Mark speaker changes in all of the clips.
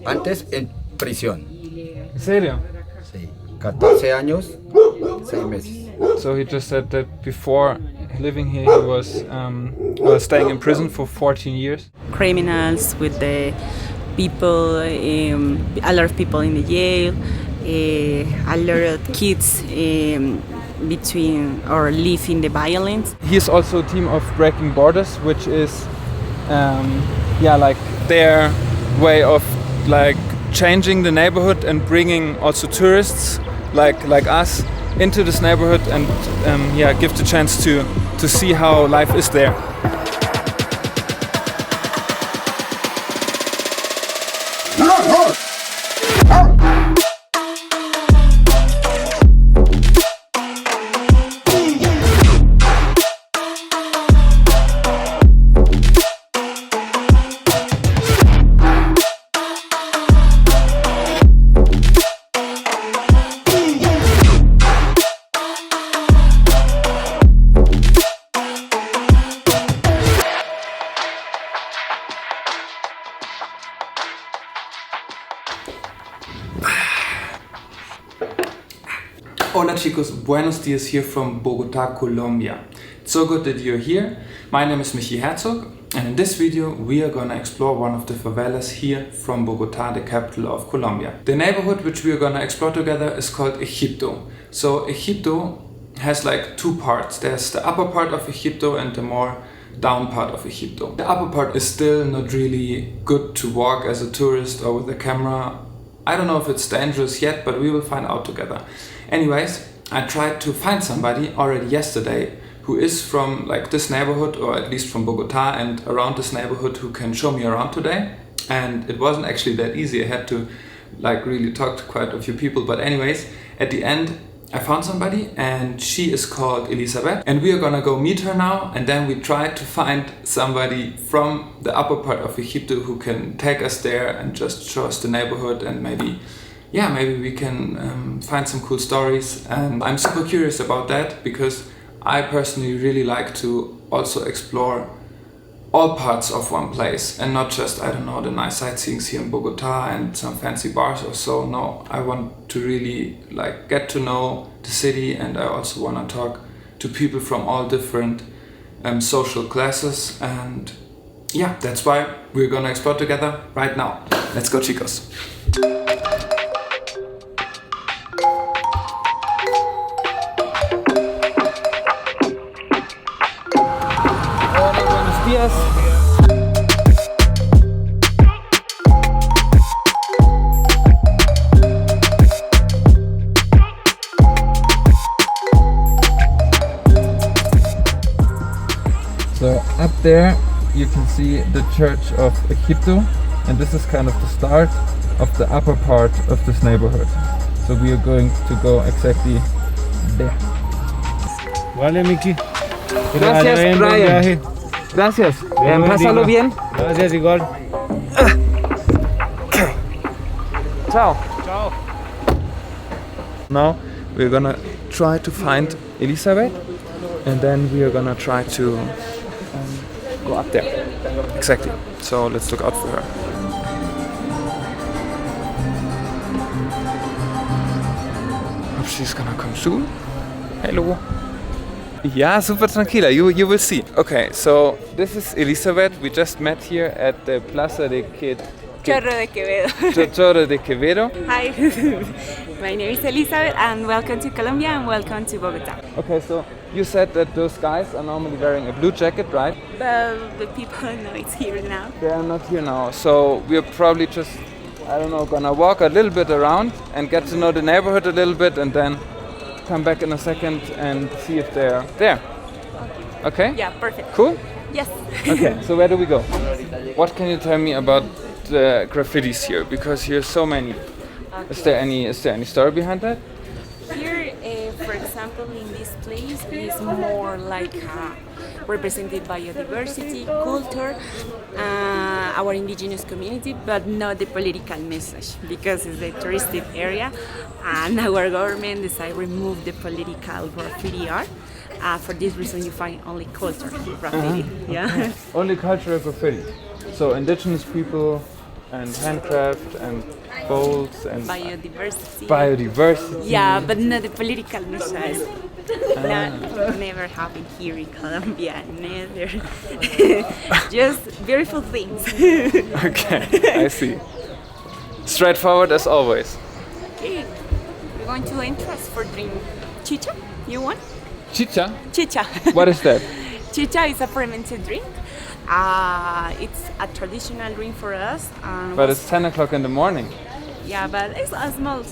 Speaker 1: Antes en prisión.
Speaker 2: ¿En serio?
Speaker 1: Sí. 14 años, 6 meses.
Speaker 2: So he just said that before living here he was staying in prison for 14 years.
Speaker 3: Criminals with the people, a lot of people in the jail, a lot of kids between or live in the violence.
Speaker 2: He's also a team of Breaking Borders, which is like their way of like changing the neighborhood and bringing also tourists like us into this neighborhood and give the chance to see how life is there. Hola chicos, buenos dias here from Bogotá, Colombia. It's so good that you're here. My name is Michi Herzog, and in this video we are gonna explore one of the favelas here from Bogotá, the capital of Colombia. The neighborhood which we are gonna explore together is called Egipto. So Egipto has like two parts. There's the upper part of Egipto and the more down part of Egipto. The upper part is still not really good to walk as a tourist or with a camera. I don't know if it's dangerous yet, but we will find out together. Anyways, I tried to find somebody already yesterday who is from like this neighborhood, or at least from Bogotá and around this neighborhood, who can show me around today. And it wasn't actually that easy. I had to like really talk to quite a few people. But anyways, at the end, I found somebody and she is called Elizabeth. And we are gonna go meet her now. And then we try to find somebody from the upper part of Egipto who can take us there and just show us the neighborhood and maybe we can find some cool stories. And I'm super curious about that because I personally really like to also explore all parts of one place and not just, I don't know, the nice sightseeing here in Bogotá and some fancy bars or so. No, I want to really like get to know the city, and I also want to talk to people from all different social classes. And yeah, that's why we're gonna explore together right now. Let's go, chicos. Días. So up there you can see the Church of Egipto, and this is kind of the start of the upper part of this neighborhood. So we are going to go exactly there.
Speaker 4: Vale, Miki.
Speaker 2: Gracias, Brian. Gracias. Pásalo bien.
Speaker 4: Gracias, igual.
Speaker 2: Okay. Ciao.
Speaker 4: Ciao.
Speaker 2: Now we're gonna try to find Elizabeth, and then we are gonna try to go up there. Exactly. So let's look out for her. Hope she's gonna come soon. Hello. Yeah, super tranquila, you will see. Okay, so this is Elizabeth. We just met here at the Plaza de
Speaker 3: Chorro de Quevedo.
Speaker 2: Chorro de Quevedo.
Speaker 3: Hi, my name is Elizabeth and welcome to Colombia and welcome to Bogotá.
Speaker 2: Okay, so you said that those guys are normally wearing a blue jacket, right?
Speaker 3: Well, the people know it's here now.
Speaker 2: They are not here now, so we're probably just, I don't know, gonna walk a little bit around and get to know the neighborhood a little bit, and then come back in a second and see if they're there. Okay?
Speaker 3: Yeah, perfect.
Speaker 2: Cool?
Speaker 3: Yes.
Speaker 2: Okay, so where do we go? What can you tell me about the graffitis here? Because here's so many.
Speaker 3: Okay.
Speaker 2: Is there any story behind that?
Speaker 3: Here, for example, in this place is more like represented biodiversity, culture, our indigenous community, but not the political message, because it's a touristic area and our government decided to remove the political graffiti art. For this reason, you find only culture graffiti. Yeah.
Speaker 2: Only cultural graffiti. So indigenous people and handcraft and bowls and
Speaker 3: Biodiversity. Yeah, but not the political measures. Never happened here in Colombia. Never. Just beautiful things.
Speaker 2: Okay, I see. Straightforward as always.
Speaker 3: Okay, we're going to entrance for drink chicha. You want?
Speaker 2: Chicha?
Speaker 3: Chicha.
Speaker 2: What is that?
Speaker 3: Chicha is a fermented drink. It's a traditional drink for us.
Speaker 2: But it's 10 o'clock in the morning.
Speaker 3: Yeah, but it's a small.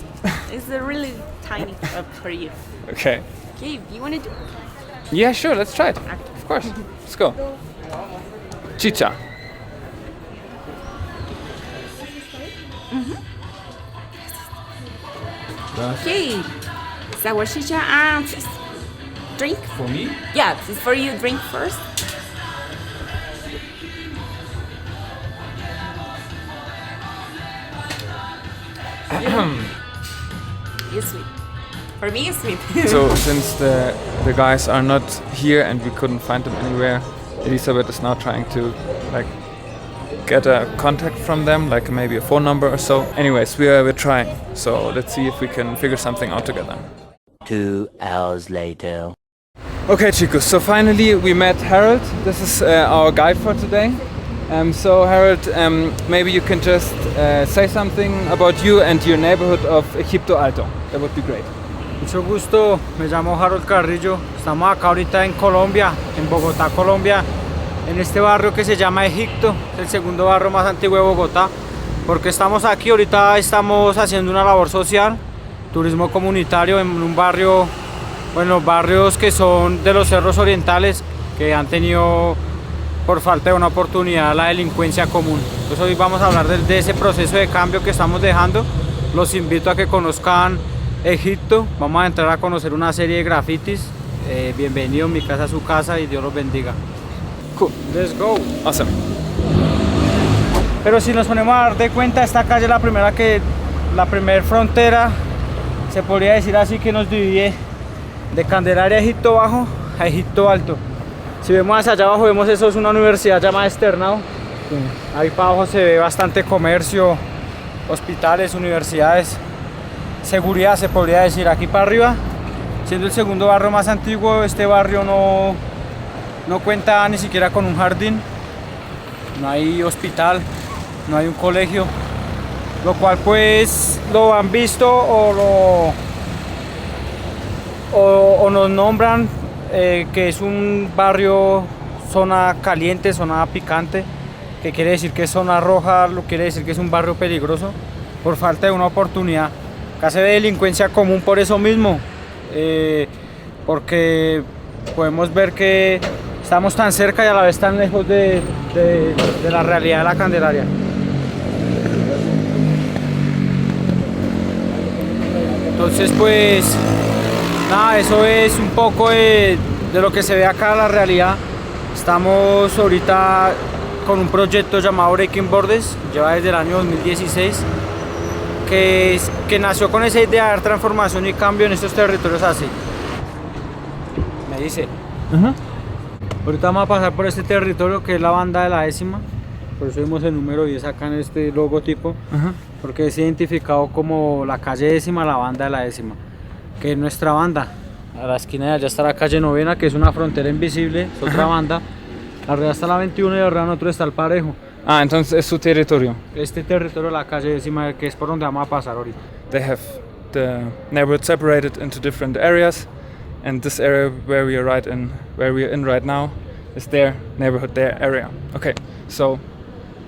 Speaker 3: It's a really tiny cup for you.
Speaker 2: Okay.
Speaker 3: Okay, you want to do?
Speaker 2: Yeah, sure. Let's try it. Of course. Let's go. Chicha.
Speaker 3: Okay, sour chicha and drink.
Speaker 2: For me?
Speaker 3: Yeah, it's for you. Drink first. It's sweet. For me, it's sweet.
Speaker 2: So since the guys are not here and we couldn't find them anywhere, Elizabeth is now trying to like get a contact from them, like maybe a phone number or so. Anyways, we're trying. So let's see if we can figure something out together.
Speaker 5: 2 hours later.
Speaker 2: Okay, chicos, so finally we met Harold. This is our guide for today. So Harold, maybe you can just say something about you and your neighborhood of Egipto Alto. That would be great.
Speaker 4: Mucho gusto, me llamo Harold Carrillo. Estamos acá ahorita en Colombia, en Bogotá, Colombia, en este barrio que se llama Egipto, el segundo barrio más antiguo de Bogotá. Porque estamos aquí, ahorita estamos haciendo una labor social, turismo comunitario en un barrio, bueno, barrios que son de los cerros orientales, que han tenido por falta de una oportunidad la delincuencia común. Entonces hoy vamos a hablar de ese proceso de cambio que estamos dejando. Los invito a que conozcan Egipto. Vamos a entrar a conocer una serie de grafitis. Bienvenido, mi casa es su casa y Dios los bendiga.
Speaker 2: Cool.
Speaker 4: Let's go.
Speaker 2: Awesome.
Speaker 4: Pero si nos ponemos a dar de cuenta, esta calle es la primera frontera, se podría decir así, que nos divide de Candelaria, Egipto Bajo, a Egipto Alto. Si vemos hacia allá abajo, vemos eso es una universidad llamada Externado. Ahí para abajo se ve bastante comercio, hospitales, universidades, seguridad se podría decir. Aquí para arriba, siendo el segundo barrio más antiguo, este barrio no cuenta ni siquiera con un jardín, no hay hospital, no hay un colegio, lo cual pues lo han visto o nos nombran que es un barrio zona caliente, zona picante, que quiere decir que es zona roja, lo quiere decir que es un barrio peligroso por falta de una oportunidad. Acá se ve delincuencia común por eso mismo, porque podemos ver que estamos tan cerca y a la vez tan lejos de la realidad de la Candelaria. Entonces pues nada, eso es un poco de lo que se ve acá, la realidad. Estamos ahorita con un proyecto llamado Breaking Borders, lleva desde el año 2016, que nació con esa idea de dar transformación y cambio en estos territorios así. Me dice. Ahorita vamos a pasar por este territorio que es la banda de la décima, por eso vemos el número 10 acá en este logotipo, porque es identificado como la calle décima, la banda de la décima, que es nuestra banda. A la esquina de allá está la calle novena, que es una frontera invisible, es otra banda. Arriba está la 21 y arriba nosotros está el Parejo.
Speaker 2: Ah, entonces es su territorio.
Speaker 4: Este territorio, la calle décima, que es por donde vamos a pasar ahorita.
Speaker 2: They have the neighborhood separated into different areas, and this area where we are in right now is their neighborhood, their area. Okay, so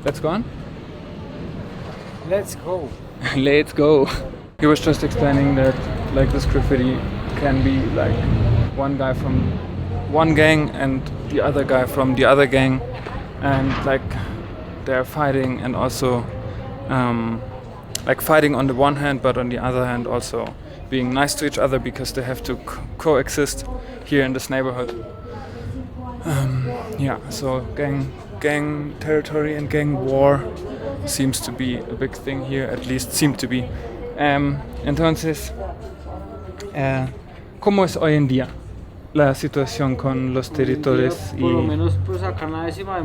Speaker 2: let's go on.
Speaker 4: Let's go.
Speaker 2: Let's go. He was just explaining that like this graffiti can be like one guy from one gang and the other guy from the other gang, and like they're fighting, and also like fighting on the one hand, but on the other hand also being nice to each other because they have to coexist here in this neighborhood. Yeah, so gang territory and gang war seems to be a big thing here, at least seem to be. Entonces, ¿cómo es hoy en día la situación con los territorios?
Speaker 4: Por lo menos pues acá en la décima hay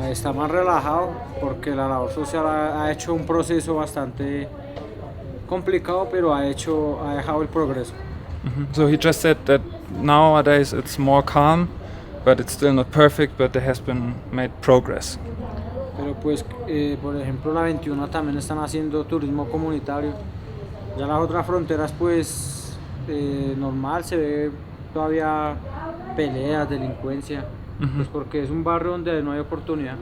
Speaker 4: está más relajado porque la labor social ha hecho un proceso bastante complicado, pero ha dejado el progreso.
Speaker 2: So he just said that nowadays it's more calm, but it's still not perfect, but there has been made progress.
Speaker 4: Pero pues, por ejemplo, la 21 también están haciendo turismo comunitario. Ya las otras fronteras, pues, normal, se ve todavía peleas, delincuencia, pues porque es un barrio donde no hay oportunidad.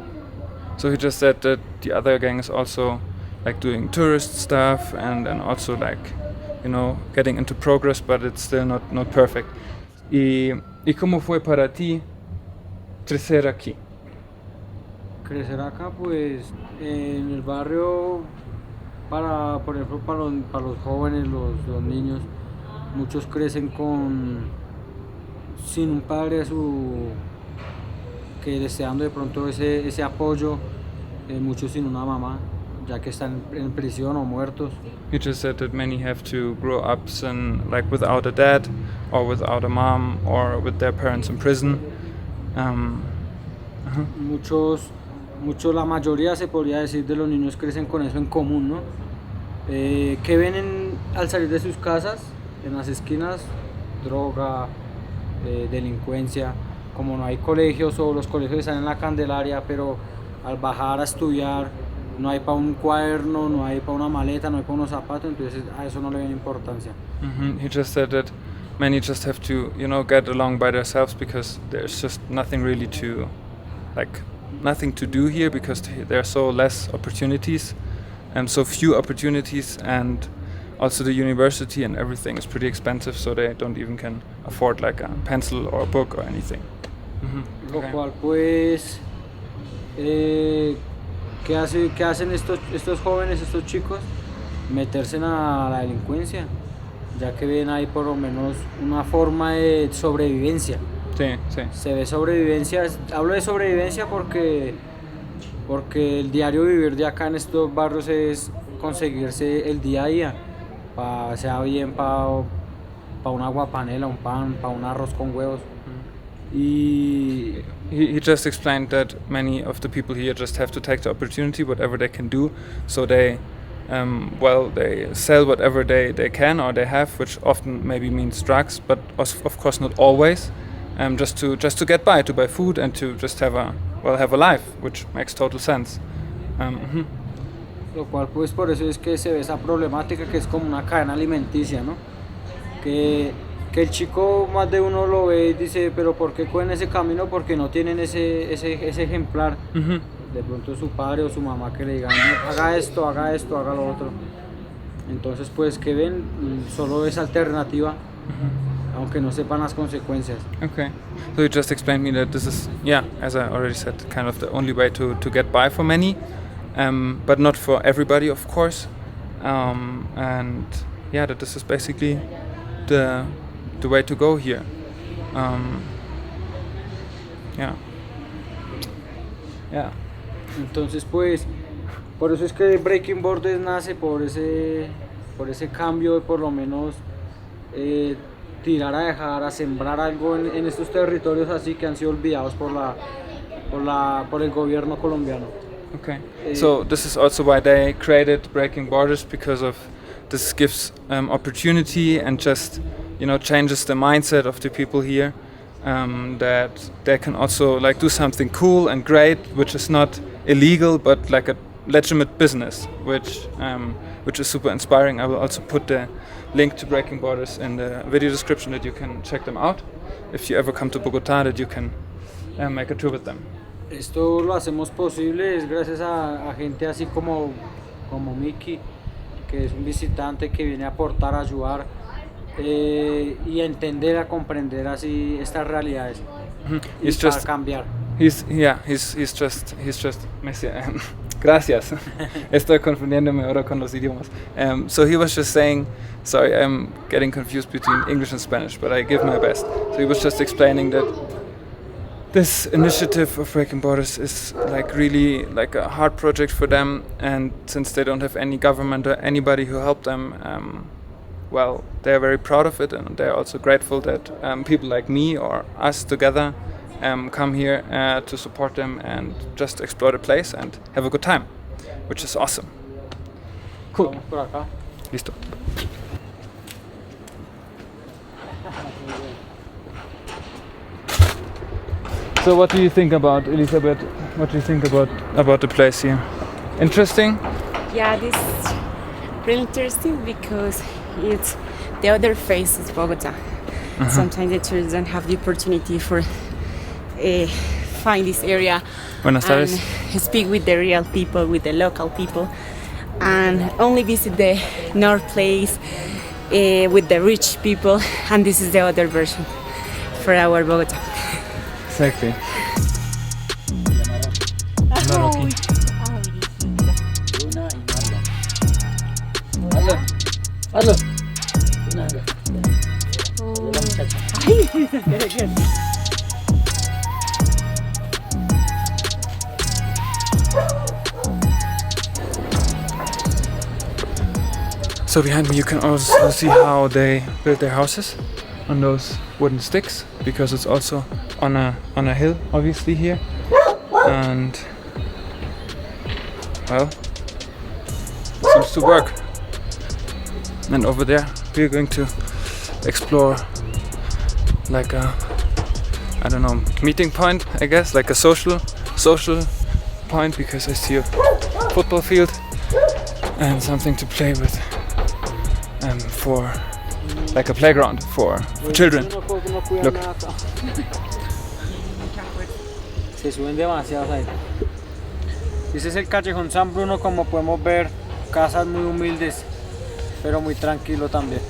Speaker 2: So he just said that the other gang is also like doing tourist stuff and also like, you know, getting into progress, but it's still not perfect. ¿Y cómo fue para ti crecer aquí?
Speaker 4: Crecer acá, pues, en el barrio, por ejemplo, para los jóvenes, los niños, muchos crecen sin un padre que deseando de pronto ese apoyo, muchos sin una mamá, ya que están en prisión o muertos.
Speaker 2: You just said that many have to grow up like without a dad or without a mom or with their parents in prison.
Speaker 4: La mayoría, se podría decir, de los niños crecen con eso en común, ¿no? Que ven al salir de sus casas, en las esquinas, droga, delincuencia. Como no hay colegios o los colegios están en la Candelaria, pero al bajar a estudiar no hay para un cuaderno, no hay para una maleta, no hay para unos zapatos, entonces a eso no le ven importancia.
Speaker 2: He just said that many just have to, you know, get along by themselves because there's just nothing really nothing to do here because there are so less opportunities and so few opportunities, and also the university and everything is pretty expensive, so they don't even can afford like a pencil or a book or anything.
Speaker 4: Lo cual pues ¿qué hacen estos jóvenes, estos chicos? Meterse a la delincuencia, ya que ven ahí por lo menos una forma de sobrevivencia.
Speaker 2: Sí, sí.
Speaker 4: Se ve sobrevivencia, hablo de sobrevivencia porque el diario vivir de acá en estos barrios es conseguirse el día a día, sea bien para una aguapanela, un pan, para un arroz con huevos.
Speaker 2: He just explained that many of the people here just have to take the opportunity, whatever they can do, so they sell whatever they can or they have, which often maybe means drugs, but of course not always. Just to get by, to buy food and to just have a life, which makes total sense.
Speaker 4: Lo cual pues por eso es que se ve esa problemática que es como una cadena alimenticia, ¿no? Que el chico, más de uno lo ve y dice, pero ¿por qué cogen ese camino? Porque no tienen ese ejemplar. De pronto su padre o su mamá que le digan, haga esto, haga lo otro. Entonces pues que ven solo esa alternativa. Aunque no sepan las consecuencias.
Speaker 2: Okay, so you just explained me that this is, as I already said, kind of the only way to get by for many, but not for everybody, of course, and that this is basically the way to go here.
Speaker 4: Entonces pues, por eso es que Breaking Borders nace por ese cambio de por lo menos tirar a dejar, a sembrar algo en estos territorios así que han sido olvidados por el gobierno colombiano.
Speaker 2: Okay, so this is also why they created Breaking Borders, because of this gives opportunity and just, you know, changes the mindset of the people here, that they can also like do something cool and great, which is not illegal but like a legitimate business, which is super inspiring. I will also put the link to Breaking Borders in the video description that you can check them out if you ever come to Bogotá, that you can make a tour with them.
Speaker 4: Esto lo hacemos posible es gracias a gente así como Miki, que es un visitante que viene a aportar, a ayudar y a entender, a comprender así estas realidades y para cambiar.
Speaker 2: He's just Gracias. Estoy confundiéndome ahora con los idiomas. So he was just saying, sorry, I'm getting confused between English and Spanish, but I give my best. So he was just explaining that this initiative of Breaking Borders is like really like a hard project for them, and since they don't have any government or anybody who helped them, they're very proud of it, and they're also grateful that people like me or us together come here to support them and just explore the place and have a good time, which is awesome. Cool.
Speaker 4: Vamos por acá.
Speaker 2: Listo. So what do you think about Elizabeth? What do you think about the place here? Interesting?
Speaker 3: Yeah, this is really interesting because it's the other face of Bogota. Sometimes the tourists don't have the opportunity for find this area
Speaker 2: Buenas tardes.
Speaker 3: and speak with the real people, with the local people, and only visit the north place with the rich people, and this is the other version for our Bogota.
Speaker 2: Exactly.
Speaker 4: Hazlo.
Speaker 2: So behind me you can also see how they build their houses on those wooden sticks, because it's also on a hill obviously here, and well, seems to work. And over there we're going to explore like a, I don't know, meeting point, I guess, like a social point, because I see a football field and something to play with, for like a playground for children. Look.
Speaker 4: Se suben demasiados ahí. Ese es el callejón San Bruno, como podemos ver, casas muy humildes, pero muy tranquilo también.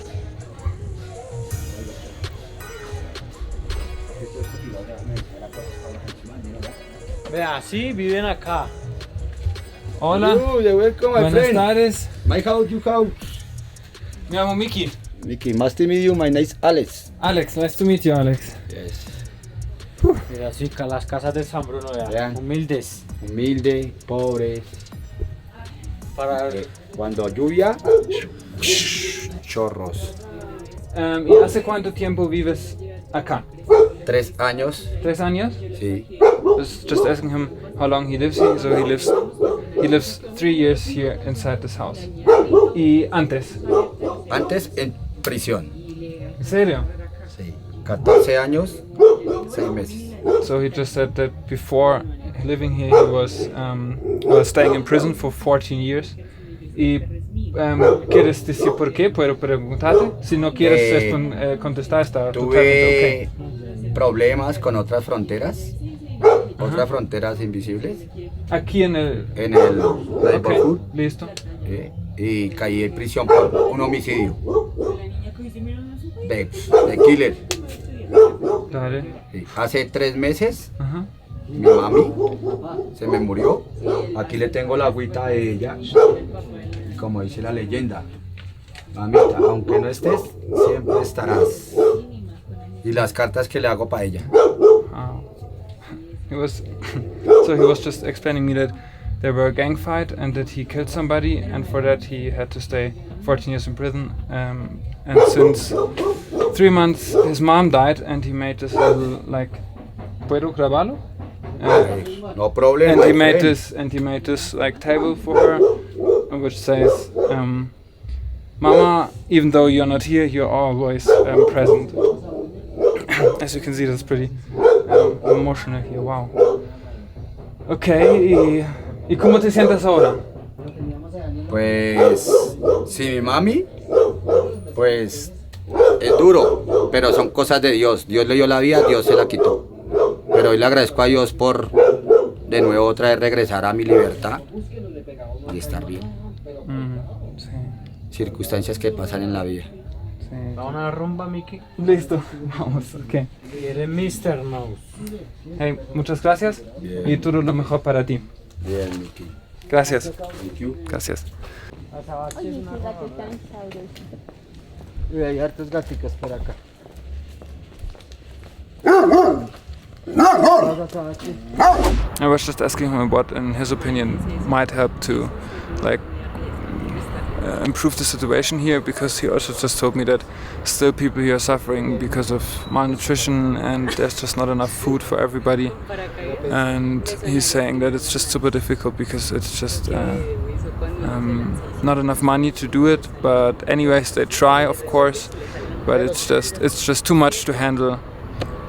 Speaker 4: Vea, sí, viven acá.
Speaker 2: Hola,
Speaker 1: welcome, my
Speaker 2: buenas
Speaker 1: friend.
Speaker 2: tardes.
Speaker 1: My house, your house.
Speaker 2: Me llamo Miki.
Speaker 1: Mickey, nice to meet you. My name is Alex.
Speaker 2: Alex, nice to meet you, Alex.
Speaker 1: Yes.
Speaker 4: Mira, sí, las casas de San Bruno, vea,
Speaker 1: Vean.
Speaker 4: humildes.
Speaker 1: Humilde, pobre.
Speaker 4: Para
Speaker 1: Cuando lluvia, chorros.
Speaker 2: ¿Y hace cuánto tiempo vives acá?
Speaker 1: 3 años.
Speaker 2: 3 años?
Speaker 1: Sí.
Speaker 2: Just asking him how long he lives here. So he lives 3 years here inside this house. ¿Y antes?
Speaker 1: Antes en prisión.
Speaker 2: ¿En serio?
Speaker 1: Sí. 14 años, 6 meses.
Speaker 2: So he just said that before living here he was staying in prison for 14 years. ¿Y quieres decir por qué? ¿Puedo preguntarte? Si no quieres contestar, está totalmente
Speaker 1: Tuve problemas con otras fronteras. Otras fronteras invisibles.
Speaker 2: Aquí en el...
Speaker 1: En el neighborhood.
Speaker 2: Listo.
Speaker 1: Y caí en prisión por un homicidio. De killer.
Speaker 2: Dale.
Speaker 1: Sí. Hace 3 meses,
Speaker 2: Ajá.
Speaker 1: mi mami se me murió. Aquí le tengo la agüita de ella. Y como dice la leyenda, mamita, aunque no estés, siempre estarás. Y las cartas que le hago para ella.
Speaker 2: Wow. He was just explaining me that there were a gang fight and that he killed somebody, and for that he had to stay 14 years in prison. And since 3 months his mom died, and he made this little, like, ¿puedo grabarlo?
Speaker 1: No problem.
Speaker 2: And
Speaker 1: my
Speaker 2: he made this like table for her, which says, "Mama, even though you're not here, you're always present." As you can see, that's pretty emotional here. Wow. Okay, ¿y cómo te sientes ahora?
Speaker 1: Pues, si mi mami, pues es duro, pero son cosas de Dios. Dios le dio la vida, Dios se la quitó. Pero hoy le agradezco a Dios por de nuevo otra vez regresar a mi libertad y estar bien.
Speaker 2: Sí,
Speaker 1: Circunstancias que pasan en la vida.
Speaker 2: sí.
Speaker 4: ¿Va una rumba, Miki?
Speaker 2: Listo, vamos, ok.
Speaker 4: Eres Mr. Mouse.
Speaker 2: Hey, muchas gracias
Speaker 1: Bien.
Speaker 2: y todo lo mejor para ti.
Speaker 1: Bien, Miki.
Speaker 2: Gracias.
Speaker 1: Thank you.
Speaker 2: Gracias.
Speaker 4: Y hay hartas gaticas por acá.
Speaker 2: I was just asking him what, in his opinion, might help to, like, improve the situation here, because he also just told me that still people here are suffering because of malnutrition and there's just not enough food for everybody. And he's saying that it's just super difficult because it's just not enough money to do it. But anyways, they try, of course, but it's just too much to handle,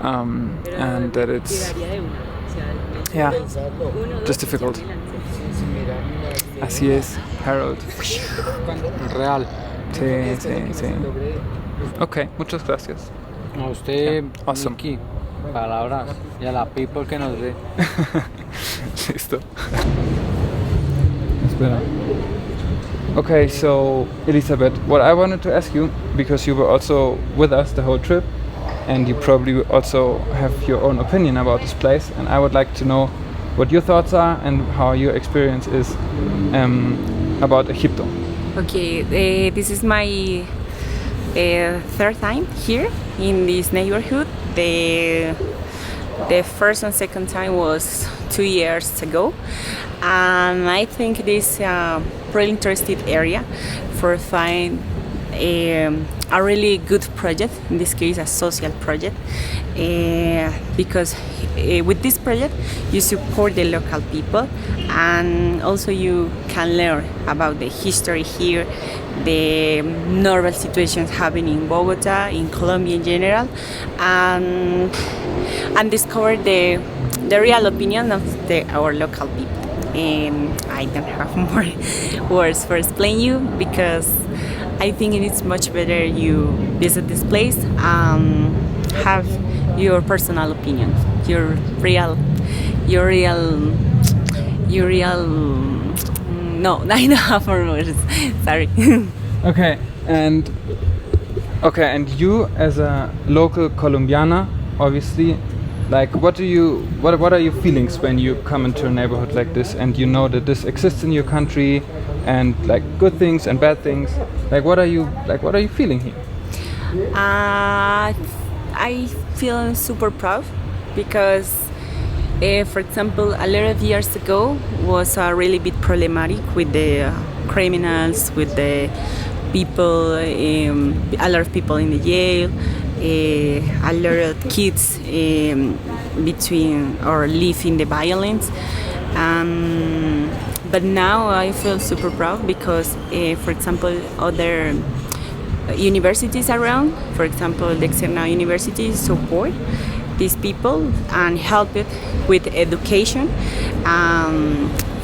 Speaker 2: and that it's just difficult. Así es, Harold.
Speaker 4: Real.
Speaker 2: Sí. Ok, muchas gracias.
Speaker 4: A usted,
Speaker 2: Awesome.
Speaker 4: Miki, palabras. Y a la people que nos ve.
Speaker 2: Listo. Espera. Okay, so Elizabeth, what I wanted to ask you, because you were also with us the whole trip, and you probably also have your own opinion about this place, and I would like to know what your thoughts are and how your experience is about Egipto.
Speaker 3: Okay, this is my third time here in this neighborhood. The first and second time was 2 years ago, and I think it is a really interesting area for find a really good project, in this case a social project, because with this project you support the local people, and also you can learn about the history here, the normal situations happening in Bogota, in Colombia in general, and discover the real opinion of our local people. I don't have more words for explain you, because I think it is much better you visit this place and have your personal opinion, your real. No, I don't have more words. Sorry.
Speaker 2: Okay, and you as a local Colombiana, obviously, like what are your feelings when you come into a neighborhood like this and you know that this exists in your country, and like good things and bad things? Like what are you feeling here?
Speaker 3: I feel super proud because, for example, a lot of years ago was a really big problematic with the criminals, with the people, a lot of people in the jail, a lot of kids between or live in the violence. But now I feel super proud because, for example, other universities around, for example, the External University, support these people and help it with education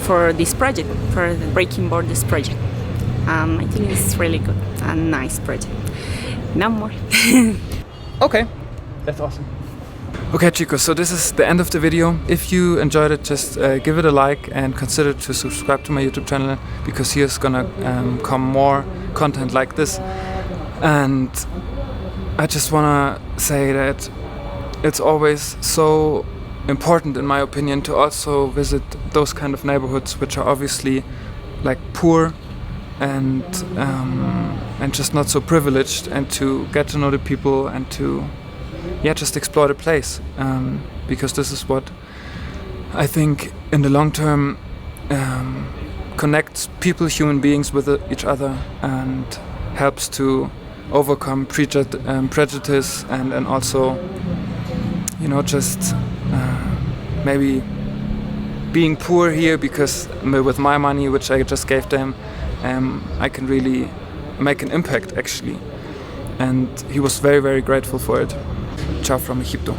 Speaker 3: for this project, for the Breaking Borders project. I think it's really good and nice project. No more.
Speaker 2: Okay, that's awesome. Okay, chicos, so this is the end of the video. If you enjoyed it, just give it a like and consider to subscribe to my YouTube channel, because here's gonna come more content like this. And I just wanna say that it's always so important, in my opinion, to also visit those kind of neighborhoods which are obviously like poor and just not so privileged, and to get to know the people and to just explore the place, because this is what I think in the long term connects people, human beings, with each other, and helps to overcome prejudice and also, you know, just maybe being poor here, because with my money which I just gave them, I can really make an impact actually. And he was very, very grateful for it. Ciao from Egipto.